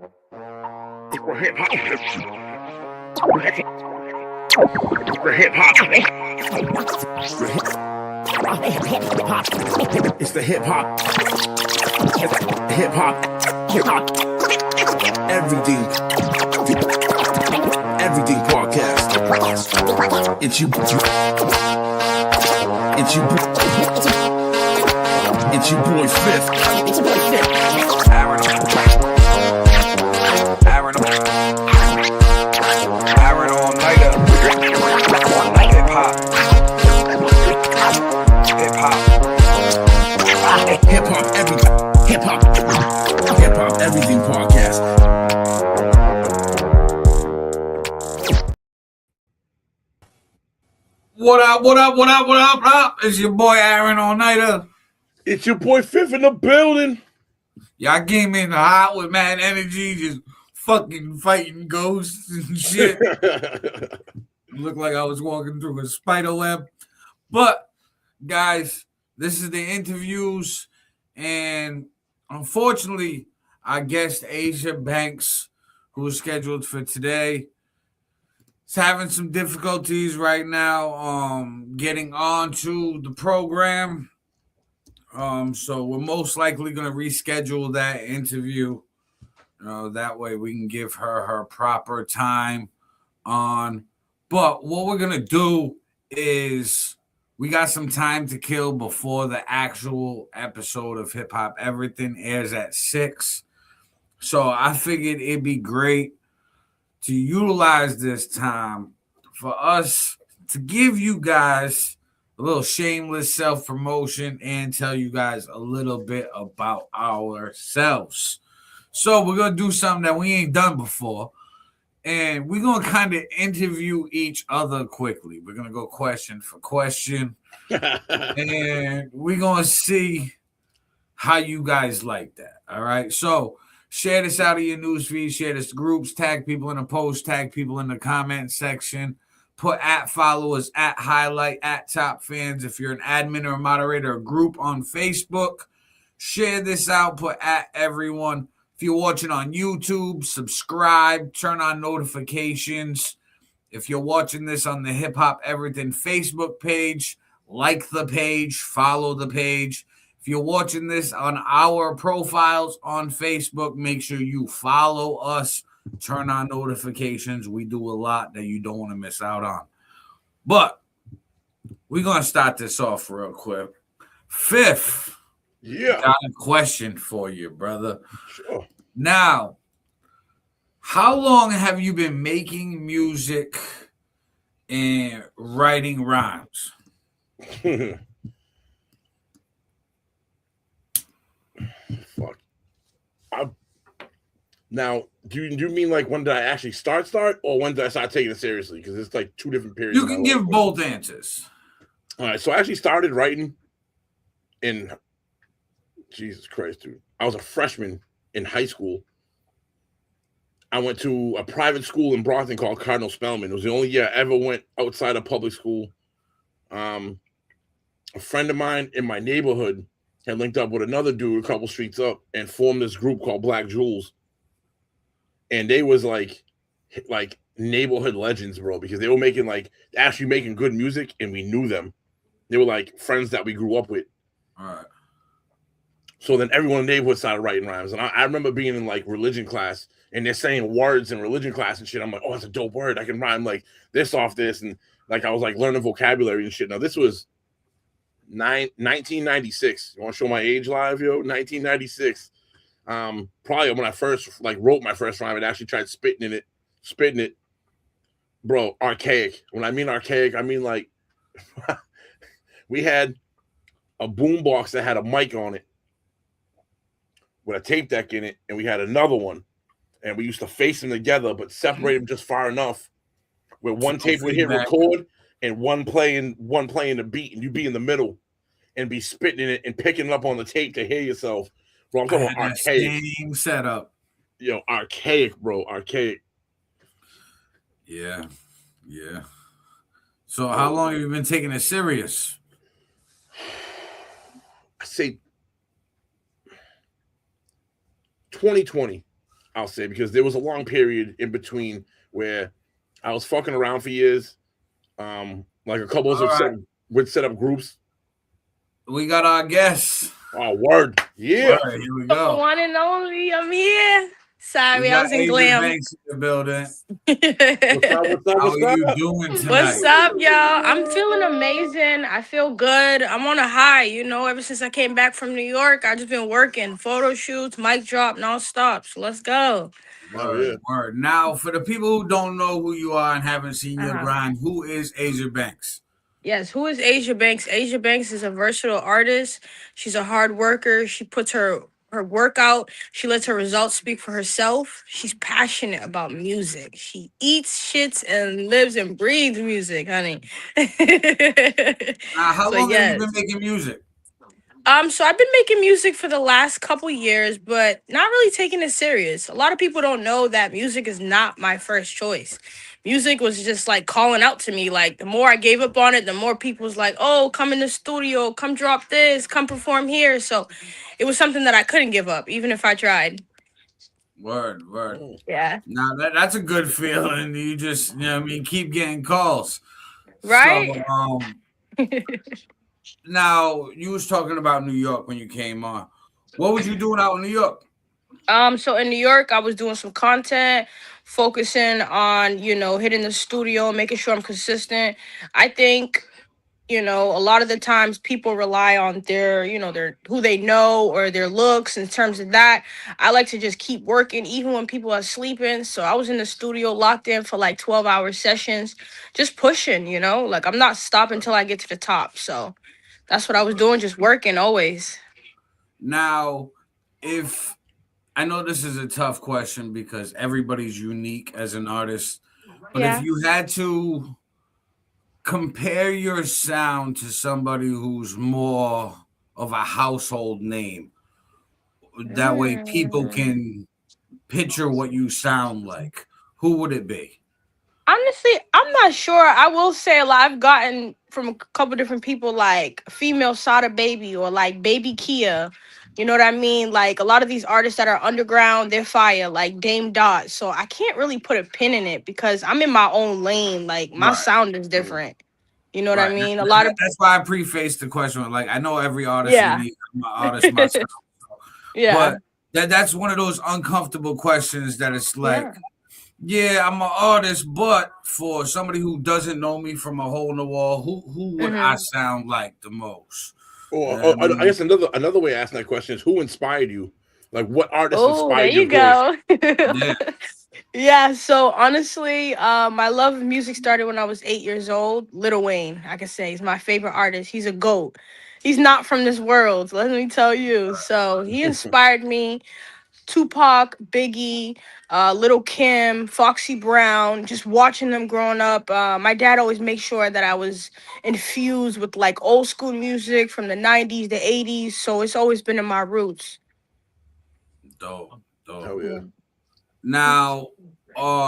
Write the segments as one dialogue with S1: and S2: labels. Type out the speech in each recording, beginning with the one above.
S1: For hip hop. For hip hop. It's the hip hop. Hip hop. Hip hop. Everything. Everything podcast. It's you. It's you. It's your boy Fifth.
S2: Aaron all nighter. Hip hop. Hip hop.
S1: Hip hop everything. Hip hop. Hip hop everything podcast.
S2: What up? What up? What up? What up? What up? It's your boy Aaron all nighter.
S3: It's your boy Fifth in the building.
S2: Y'all came in hot with mad energy, just fucking fighting ghosts and shit. Looked like I was walking through a spider web. But, guys, this is the interviews. And unfortunately, our guest, Asia Banks, who was scheduled for today, is having some difficulties right now getting onto the program. So we're most likely going to reschedule that interview. That way we can give her proper time on. But what we're going to do is we got some time to kill before the actual episode of Hip Hop Everything airs at 6. So I figured it'd be great to utilize this time for us to give you guys a little shameless self-promotion and tell you guys a little bit about ourselves. So we're going to do something that we ain't done before. And we're going to kind of interview each other quickly. We're going to go question for question. And we're going to see how you guys like that. All right. So share this out of your newsfeed. Share this to groups. Tag people in the post. Tag people in the comment section. Put at followers, at highlight, at top fans. If you're an admin or a moderator, a group on Facebook, share this out. Put at everyone. If you're watching on YouTube, subscribe, turn on notifications. If you're watching this on the Hip Hop Everything Facebook page, like the page, follow the page. If you're watching this on our profiles on Facebook, make sure you follow us. Turn on notifications. We do a lot that you don't want to miss out on. But we're going to start this off real quick. Fifth, got a question for you, brother.
S3: Sure.
S2: Now, how long have you been making music and writing rhymes?
S3: Fuck. Now, do you mean like when did I actually start, or when did I start taking it seriously? Because it's like two different periods.
S2: You can give both answers.
S3: All right, so I actually started writing in, Jesus Christ, dude. I was a freshman in high school. I went to a private school in Brockton called Cardinal Spellman. It was the only year I ever went outside of public school. A friend of mine in my neighborhood had linked up with another dude a couple streets up and formed this group called Black Jewels. And they was like neighborhood legends, bro, because they were actually making good music, and we knew them. They were like friends that we grew up with.
S2: All right.
S3: So then everyone in the neighborhood started writing rhymes. And I remember being in like religion class, and they're saying words in religion class and shit. I'm like, oh, that's a dope word. I can rhyme like this off this. And like I was like learning vocabulary and shit. Now this was 1996. You want to show my age live, yo? 1996. Probably when I first like wrote my first rhyme and actually tried spitting it, bro, archaic. When I mean archaic, I mean like we had a boom box that had a mic on it with a tape deck in it, and we had another one, and we used to face them together but separate them just far enough where one tape would hit record and one playing the beat, and you'd be in the middle and be spitting in it and picking it up on the tape to hear yourself. Bro, I'm talking about archaic.
S2: Same setup.
S3: Yo, archaic, bro. Archaic.
S2: Yeah. So how long have you been taking it serious?
S3: I say 2020. I'll say, because there was a long period in between where I was fucking around for years. Like a couple
S2: All
S3: of
S2: right,
S3: would set up groups.
S2: we got our guests.
S3: Oh, word,
S2: All
S3: yeah.
S2: right, here we
S4: The
S2: go.
S4: one and only, I'm here.
S2: We
S4: Sorry, I
S2: got
S4: was in
S2: Asia
S4: glam.
S2: Banks in the building.
S3: What's up? What's up?
S2: How
S3: What's
S2: are you
S3: up?
S2: doing
S4: What's
S2: tonight?
S4: up, y'all? I'm feeling amazing. I feel good. I'm on a high, ever since I came back from New York. I just been working, photo shoots, mic drop, nonstop. So let's go.
S3: Oh yeah.
S2: Word, word. Now, for the people who don't know who you are and haven't seen your
S4: Uh-huh.
S2: grind, who is Asia Banks?
S4: Yes, who is Asia Banks? Asia Banks is a versatile artist. She's a hard worker. She puts her work out. She lets her results speak for herself. She's passionate about music. She eats, shits, and lives and breathes music, honey.
S2: Now, how
S4: So
S2: long have you been
S4: yes.
S2: making music?
S4: So I've been making music for the last couple years, but not really taking it serious. A lot of people don't know that music is not my first choice. Music was just like calling out to me. Like the more I gave up on it, the more people was like, "Oh, come in the studio, come drop this, come perform here." So it was something that I couldn't give up, even if I tried.
S2: Word, word.
S3: Mm.
S4: Yeah.
S2: Now that's a good feeling. You just, what I mean, keep getting calls. So,
S4: Right?
S2: now you was talking about New York when you came on. What was you doing out in New York?
S4: So in New York, I was doing some content, focusing on, hitting the studio, making sure I'm consistent. I think, a lot of the times people rely on their who they know or their looks in terms of that. I like to just keep working even when people are sleeping. So I was in the studio locked in for like 12-hour sessions, just pushing, like I'm not stopping until I get to the top. So that's what I was doing, just working always.
S2: Now, if I know this is a tough question because everybody's unique as an artist, but if
S4: Yeah.
S2: you had to compare your sound to somebody who's more of a household name, that way people
S4: Mm.
S2: can picture what you sound like, who would it be?
S4: Honestly, I'm not sure. I will say a lot. I've gotten from a couple different people like female Sada Baby or like Baby Kia. You know what I mean? Like a lot of these artists that are underground, they're fire, like Dame Dot. So I can't really put a pin in it because I'm in my own lane. Like my
S2: Right.
S4: sound is different. You know what I
S2: Right.
S4: mean? A lot of
S2: That's why I prefaced the question with, like, I know every artist
S4: yeah.
S2: unique. I'm an artist myself.
S4: Yeah.
S2: But that's one of those uncomfortable questions that it's
S4: Yeah.
S2: like, yeah, I'm an artist, but for somebody who doesn't know me from a hole in the wall, who would I
S4: Hmm.
S2: sound like the most? You
S3: Or,
S2: know what I
S3: I
S2: mean?
S3: guess another way of asking that question is, who inspired you? Like, what artist
S4: Oh, there
S3: inspired your
S4: you
S3: voice?
S4: go.
S2: Yeah,
S4: Yeah, so honestly, my love of music started when I was 8 years old. Lil Wayne, I can say, he's my favorite artist. He's a GOAT. He's not from this world, let me tell you. So he inspired me. Tupac, Biggie, Little Kim, Foxy Brown, just watching them growing up. My dad always made sure that I was infused with like old school music from the 90s, the 80s. So it's always been in my roots.
S2: dope, dope.
S3: Hell yeah.
S2: Now,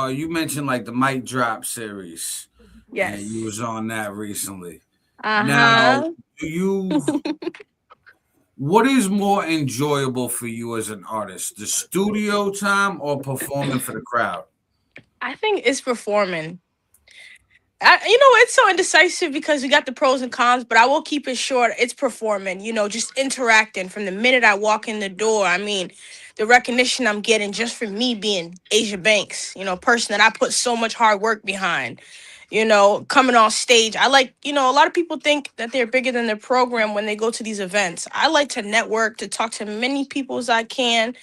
S2: you mentioned like the Mic Drop series, and you
S4: Yes.
S2: was on that recently. Now,
S4: Uh-huh.
S2: do you? What is more enjoyable for you as an artist, the studio time or performing for the crowd?
S4: I think it's performing. It's so indecisive because we got the pros and cons, but I will keep it short. It's performing, just interacting from the minute I walk in the door. I mean, the recognition I'm getting just for me being Asia Banks, person that I put so much hard work behind, coming on stage. I like, a lot of people think that they're bigger than their program when they go to these events. I like to network, to talk to many people as I can.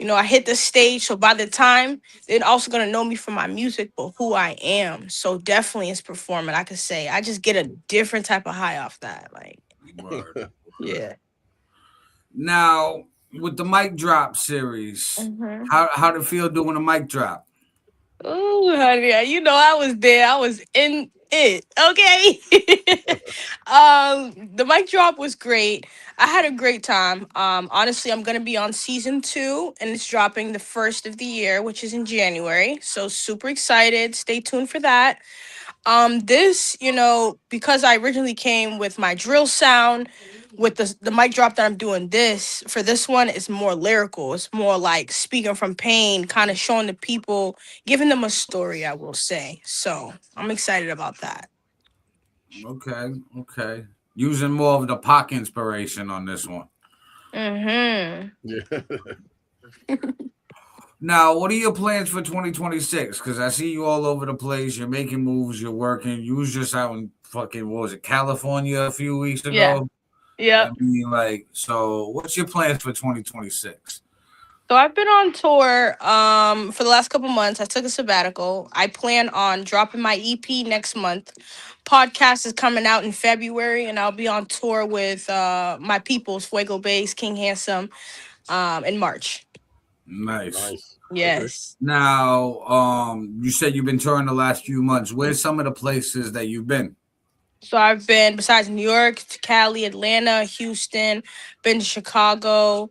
S4: I hit the stage, so by the time they're also gonna know me for my music, but who I am. So definitely it's performing. I could say I just get a different type of high off that. Like,
S2: Word.
S4: yeah.
S2: Now, with the Mic Drop series,
S4: Hmm.
S2: how did it feel doing a mic drop?
S4: Oh, honey, I was there. I was in it. Okay. The mic drop was great. I had a great time. Honestly, I'm gonna be on season 2, and it's dropping the first of the year, which is in January. So super excited. Stay tuned for that. This, because I originally came with my drill sound, with the mic drop that I'm doing this for this one, it's more lyrical. It's more like speaking from pain, kind of showing the people, giving them a story, I will say. So I'm excited about that.
S2: Okay, okay. Using more of the Pac inspiration on this one.
S4: Mm-hmm.
S3: Yeah.
S2: Now, what are your plans for 2026? Because I see you all over the place. You're making moves. You're working. You was just out in fucking, what was it, California a few weeks
S4: Yeah.
S2: ago? I
S4: Yep.
S2: mean, like, so what's your plans for 2026?
S4: So I've been on tour for the last couple months. I took a sabbatical. I plan on dropping my EP next month. Podcast is coming out in February, and I'll be on tour with my peoples, Fuego Base, King Handsome, in March.
S2: Nice.
S3: Nice. Okay.
S4: Yes.
S2: Now, you said you've been touring the last few months. Where's some of the places that you've been?
S4: So I've been, besides New York, to Cali, Atlanta, Houston, been to Chicago.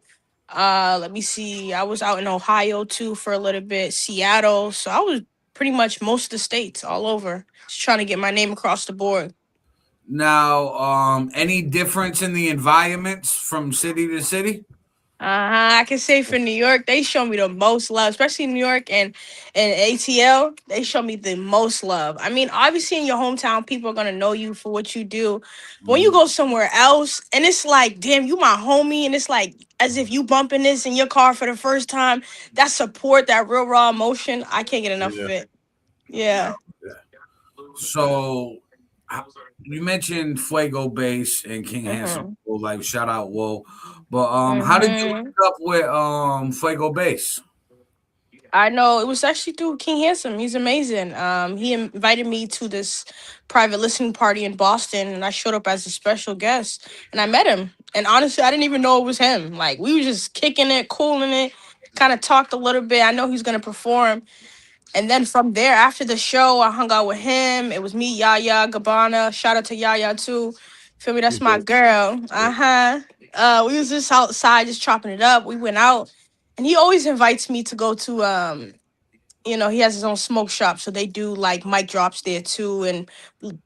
S4: Let me see. I was out in Ohio too for a little bit, Seattle. So I was pretty much most of the states all over. Just trying to get my name across the board.
S2: Now, any difference in the environments from city to city?
S4: I can say for New York, they show me the most love, especially New York and ATL. They show me the most love. I mean, obviously in your hometown, people are gonna know you for what you do. But when you go somewhere else, and it's like, damn, you my homie, and it's like as if you bumping this in your car for the first time. That support, that real raw emotion, I can't get enough of
S3: Yeah.
S4: it. Yeah.
S2: So, you mentioned Fuego Bass and King Handsome.
S4: Mhm.
S2: Like, shout out, whoa. But how did you
S4: Mhm.
S2: link up with Fuego Bass?
S4: I know it was actually through King Handsome. He's amazing. He invited me to this private listening party in Boston, and I showed up as a special guest, and I met him. And honestly, I didn't even know it was him. Like we were just kicking it, cooling it, kind of talked a little bit. I know he's gonna perform, and then from there, after the show, I hung out with him. It was me, Yaya Gabbana. Shout out to Yaya too. Feel me? That's
S3: He's
S4: my
S3: dope.
S4: girl.
S3: Yeah.
S4: We was just outside, just chopping it up. We went out, and he always invites me to go to he has his own smoke shop, so they do like mic drops there too, and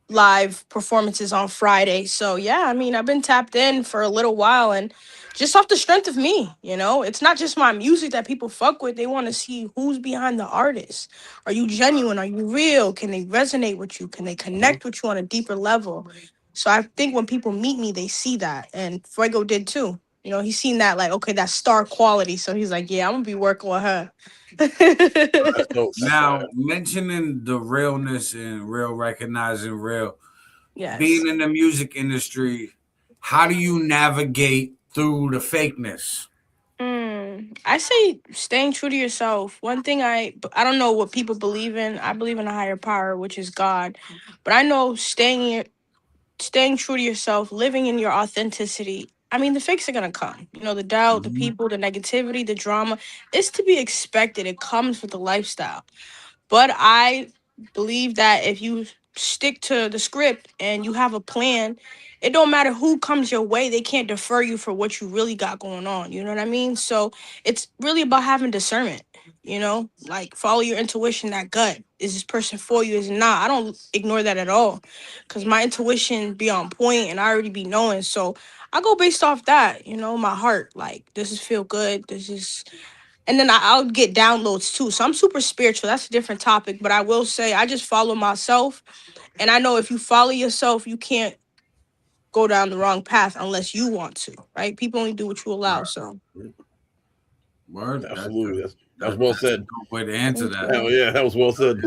S4: live performances on Friday. So yeah, I mean, I've been tapped in for a little while, and just off the strength of me, it's not just my music that people fuck with. They want to see who's behind the artist. Are you genuine? Are you real? Can they resonate with you? Can they
S3: Mhm.
S4: connect with you on a deeper level? So I think when people meet me, they see that, and Fuego did too. He's seen that, like, okay, that star quality. So he's like, yeah, I'm gonna be working with her.
S3: That's dope. That's
S2: Now,
S3: fire.
S2: mentioning the realness and real recognizing real,
S4: Yes.
S2: being in the music industry, how do you navigate through the fakeness?
S4: I say staying true to yourself. One thing I don't know what people believe in. I believe in a higher power, which is God. But I know staying true to yourself, living in your authenticity. I mean, the fakes are gonna come. The doubt, the
S2: Mhm.
S4: people, the negativity, the drama. It's to be expected. It comes with the lifestyle. But I believe that if you stick to the script and you have a plan, it don't matter who comes your way, they can't defer you for what you really got going on. You know what I mean? So it's really about having discernment, like follow your intuition, that gut. Is this person for you? Is it not? I don't ignore that at all. Cause my intuition be on point and I already be knowing. So I go based off that, my heart. Like this is feel good. This is and then I'll get downloads too. So I'm super spiritual. That's a different topic. But I will say I just follow myself. And I know if you follow yourself, you can't go down the wrong path unless you want to, right? People only do what you allow. So
S2: Word.
S3: Absolutely. That's well
S2: That's a
S3: said.
S2: good way to answer that.
S3: Hell yeah, that was well said.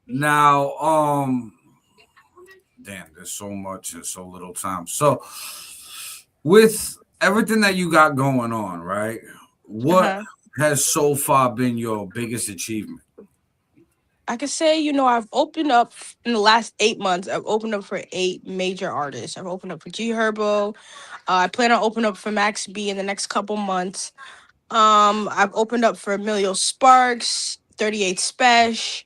S2: Now, damn, there's so much in so little time. So, with everything that you got going on, right? What
S4: uh-huh.
S2: has so far been your biggest achievement?
S4: I could say, I've opened up in the last 8 months. I've opened up for 8 major artists. I've opened up for G Herbo. I plan on opening up for Max B in the next couple months. I've opened up for Emilio Sparks, 38 Special.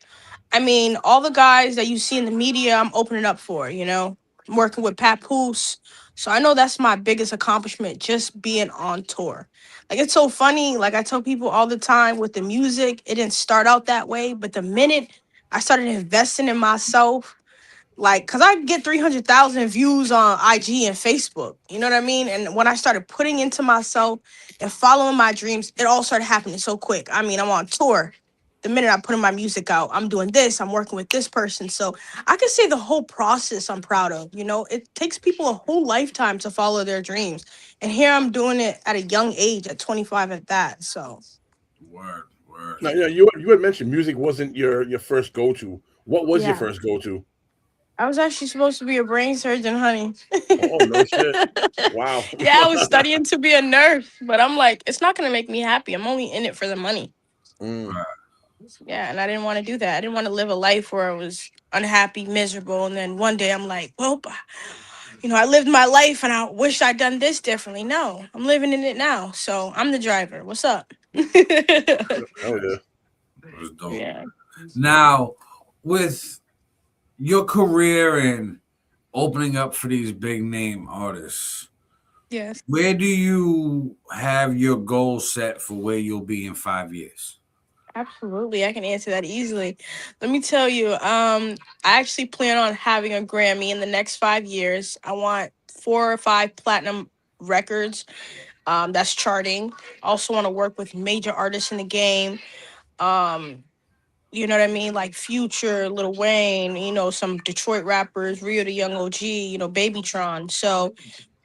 S4: I mean, all the guys that you see in the media, I'm opening up for, I'm working with Papoose. So I know that's my biggest accomplishment, just being on tour. Like, it's so funny. Like, I tell people all the time with the music, it didn't start out that way. But the minute I started investing in myself. Like, cause I get 300,000 views on IG and Facebook. You know what I mean? And when I started putting into myself and following my dreams, it all started happening so quick. I mean, I'm on tour. The minute I put in my music out, I'm doing this. I'm working with this person. So I can say the whole process I'm proud of. You know, it takes people a whole lifetime to follow their dreams, and here I'm doing it at a young age, at 25 at that. So
S2: Word, word.
S3: Now, yeah, you had mentioned music wasn't your first go to. What was your
S4: yeah,
S3: first go to?
S4: I was actually supposed to be a brain surgeon, honey.
S3: Oh, no shit. Wow.
S4: Yeah, I was studying to be a nurse, but I'm like, it's not gonna make me happy. I'm only in it for the money.
S3: Mm.
S4: Yeah, and I didn't want to do that. I didn't want to live a life where I was unhappy, miserable, and then one day I'm like, well, I lived my life and I wish I'd done this differently. No, I'm living in it now, so I'm the driver. What's up?
S3: Oh yeah.
S2: It was dope.
S4: Yeah.
S2: Now, with your career and opening up for these big name artists,
S4: Yes.
S2: where do you have your goal set for where you'll be in 5 years?
S4: Absolutely, I can answer that easily. Let me tell you, I actually plan on having a Grammy in the next 5 years. I want 4 or 5 platinum records, that's charting. Also want to work with major artists in the game. Um, you know what I mean? Like Future, Lil Wayne, some Detroit rappers, Rio the Young OG, Babytron. So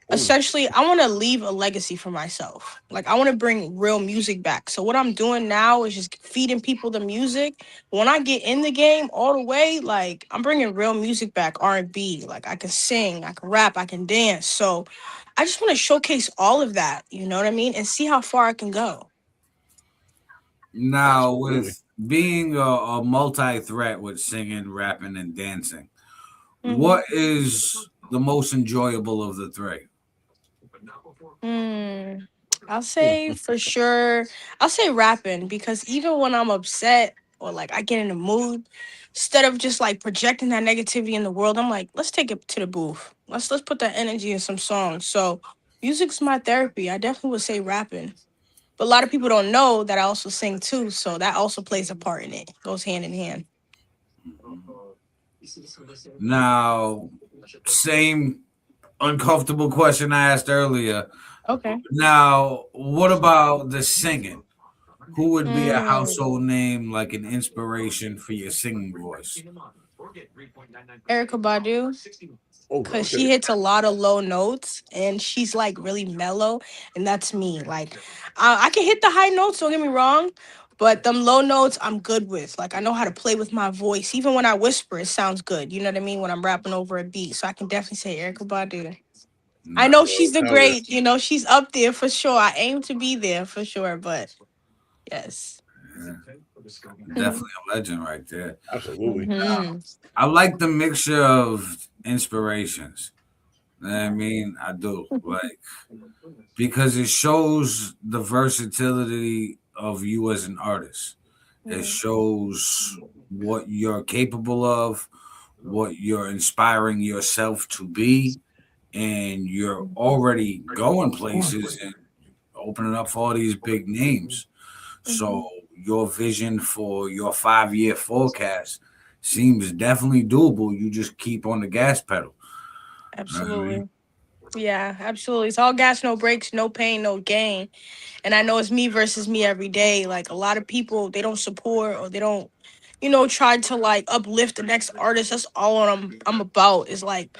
S3: Ooh.
S4: essentially I want to leave a legacy for myself. Like I want to bring real music back. So what I'm doing now is just feeding people the music. When I get in the game all the way, like I'm bringing real music back, R&B. Like I can sing, I can rap, I can dance. So I just want to showcase all of that, you know what I mean, and see how far I can go.
S2: Now,
S3: Absolutely.
S2: with being a multi-threat with singing, rapping, and dancing,
S4: Mhm.
S2: what is the most enjoyable of the three?
S4: Hmm. I'll say for sure, I'll say rapping, because even when I'm upset or like I get in the mood, instead of just like projecting that negativity in the world, I'm like, let's take it to the booth. Let's put that energy in some songs. So music's my therapy. I definitely would say rapping. But a lot of people don't know that I also sing too, so that also plays a part in it. Goes hand in hand.
S2: Now, same uncomfortable question I asked earlier.
S4: Okay.
S2: Now, what about the singing? Who would be a
S4: Mm,
S2: household name, like an inspiration for your singing voice?
S4: Erica Badu,
S3: Oh,
S4: because
S3: okay.
S4: she hits a lot of low notes and she's like really mellow, and that's me. Like I can hit the high notes, don't get me wrong, but them low notes I'm good with. Like I know how to play with my voice. Even when I whisper, it sounds good. You know what I mean? When I'm rapping over a beat. So I can definitely say Erica Badu. I know
S2: Nice.
S4: she's the
S3: Hell yeah.
S4: great, she's up there for sure. I aim to be there for sure, but yes.
S2: Yeah, definitely a legend right there.
S3: Absolutely.
S4: Hmm.
S2: I like the mixture of inspirations. I mean, I do. Like, because it shows the versatility of you as an artist. It shows what you're capable of, what you're inspiring yourself to be, and you're already going places and opening up for all these big names. So your vision for your 5 year forecast seems definitely doable. You just keep on the gas pedal. You know what I mean?
S4: Absolutely. Yeah, absolutely. It's all gas, no breaks, no pain, no gain. And I know it's me versus me every day. Like a lot of people, they don't support or they don't, try to like uplift the next artist. That's all I'm about is like,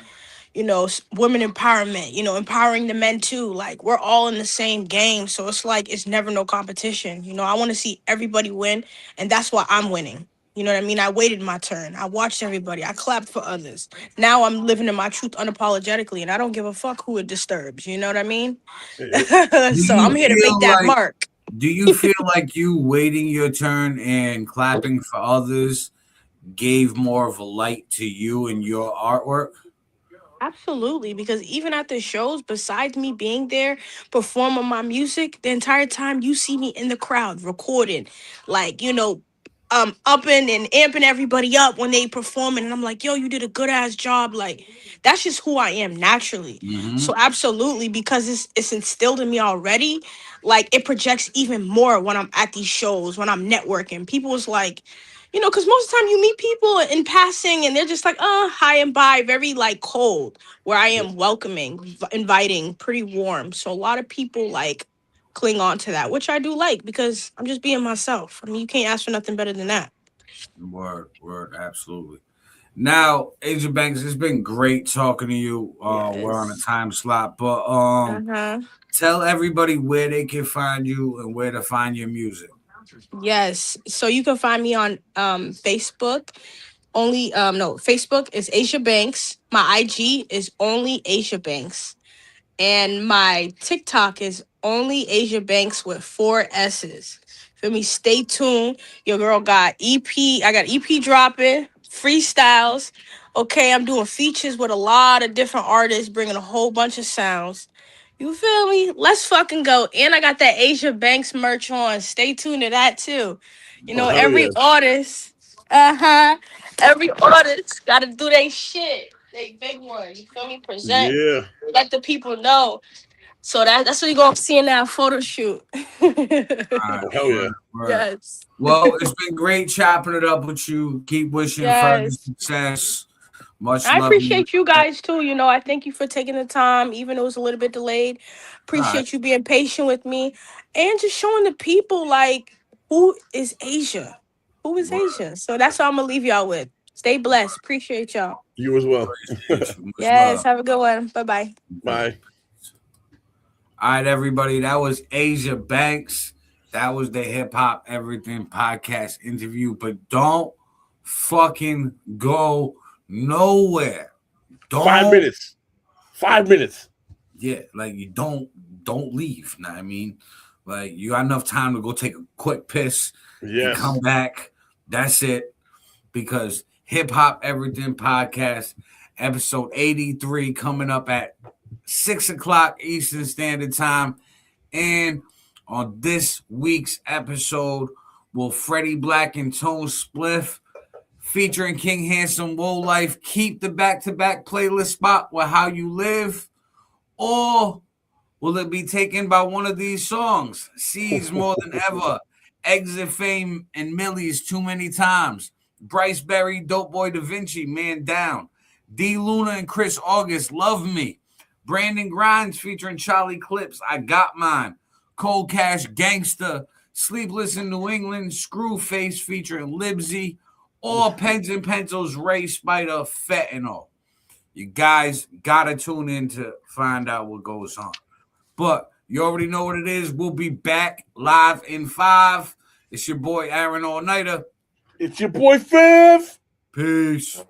S4: women empowerment, empowering the men too. Like we're all in the same game. So it's like it's never no competition. I want to see everybody win, and that's why I'm winning. You know what I mean? I waited my turn. I watched everybody. I clapped for others. Now I'm living in my truth unapologetically, and I don't give a fuck who it disturbs. You know what I mean?
S2: Do
S4: So
S2: you
S4: I'm here to make
S2: feel
S4: that
S2: like
S4: mark.
S2: do you feel like you waiting your turn and clapping for others gave more of a light to you and your artwork?
S4: Absolutely, because even at the shows, besides me being there performing my music, the entire time you see me in the crowd recording, like upping and amping everybody up when they performing, and I'm like, yo, you did a good ass job. Like that's just who I am naturally.
S2: Mm-hmm.
S4: So absolutely, because it's instilled in me already. Like it projects even more when I'm at these shows, when I'm networking. People's like, you know, because most of the time you meet people in passing and they're just like, hi and bye, very like cold, where I am welcoming, inviting, pretty warm. So a lot of people like cling on to that, which I do like because I'm just being myself. I mean, you can't ask for nothing better than that.
S2: Word, absolutely. Now, Asia Banks, it's been great talking to you. We're on a
S4: Yes.
S2: time slot, but
S4: Uh-huh.
S2: tell everybody where they can find you and where to find your music.
S4: Yes. So you can find me on Facebook. Facebook is Asia Banks. My IG is only Asia Banks. And my TikTok is only Asia Banks with 4 S's. Feel me? Stay tuned. Your girl got EP. I got EP dropping, freestyles. Okay, I'm doing features with a lot of different artists, bringing a whole bunch of sounds. You feel me? Let's fucking go. And I got that Asia Banks merch on. Stay tuned to that too. You know,
S3: hell
S4: every
S3: yeah.
S4: artist, every artist got to do their shit. They big one. You feel me? Present.
S3: Yeah.
S4: Let the people know. So that's what you're gonna see in that photo shoot.
S2: All right,
S3: Hell yeah.
S2: word.
S4: Yes.
S2: Well, it's been great chopping it up with you. Keep wishing further
S4: Yes.
S2: success. Much
S4: I
S2: love.
S4: appreciate you guys too. You know, I thank you for taking the time, even though it was a little bit delayed. Appreciate you being patient with me and just showing the people like who is Asia. Who is
S2: Word.
S4: Asia? So that's what I'm gonna leave y'all with. Stay blessed. Appreciate y'all.
S3: You as well.
S2: Much
S4: Yes,
S2: love.
S4: have a good one. Bye-bye.
S3: Bye.
S2: All right, everybody. That was Asia Banks. That was the Hip Hop Everything podcast interview. But don't fucking go nowhere. Don't
S3: 5 minutes. 5 minutes.
S2: Yeah, like you don't leave. Know what I mean? Like you got enough time to go take a quick piss and
S3: Yes.
S2: come back. That's it. Because Hip Hop Everything Podcast, episode 83, coming up at 6:00 Eastern Standard Time. And on this week's episode, will Freddie Black and Tone Spliff featuring King Handsome Woe Life keep the back-to-back playlist spot with How You Live? Or will it be taken by one of these songs? Seeds More Than Ever, Exit Fame and Millie's Too Many Times, Bryce Berry, Dope Boy Da Vinci, Man Down, D Luna and Chris August, Love Me, Brandon Grimes featuring Charlie Clips, I Got Mine, Cold Cash, Gangsta, Sleepless in New England, Screwface featuring Libsy, or Pens and Pencils, Ray Spider, Fentanyl. You guys gotta tune in to find out what goes on. But you already know what it is. We'll be back live in 5. It's your boy Aaron All Nighter.
S3: It's your boy Fifth.
S2: Peace.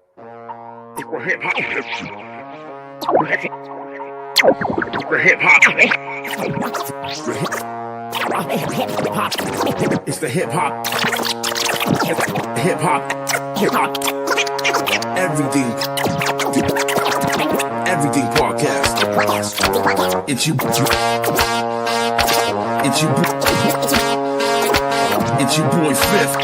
S1: It's the hip hop everything podcast. It's your boy Fifth.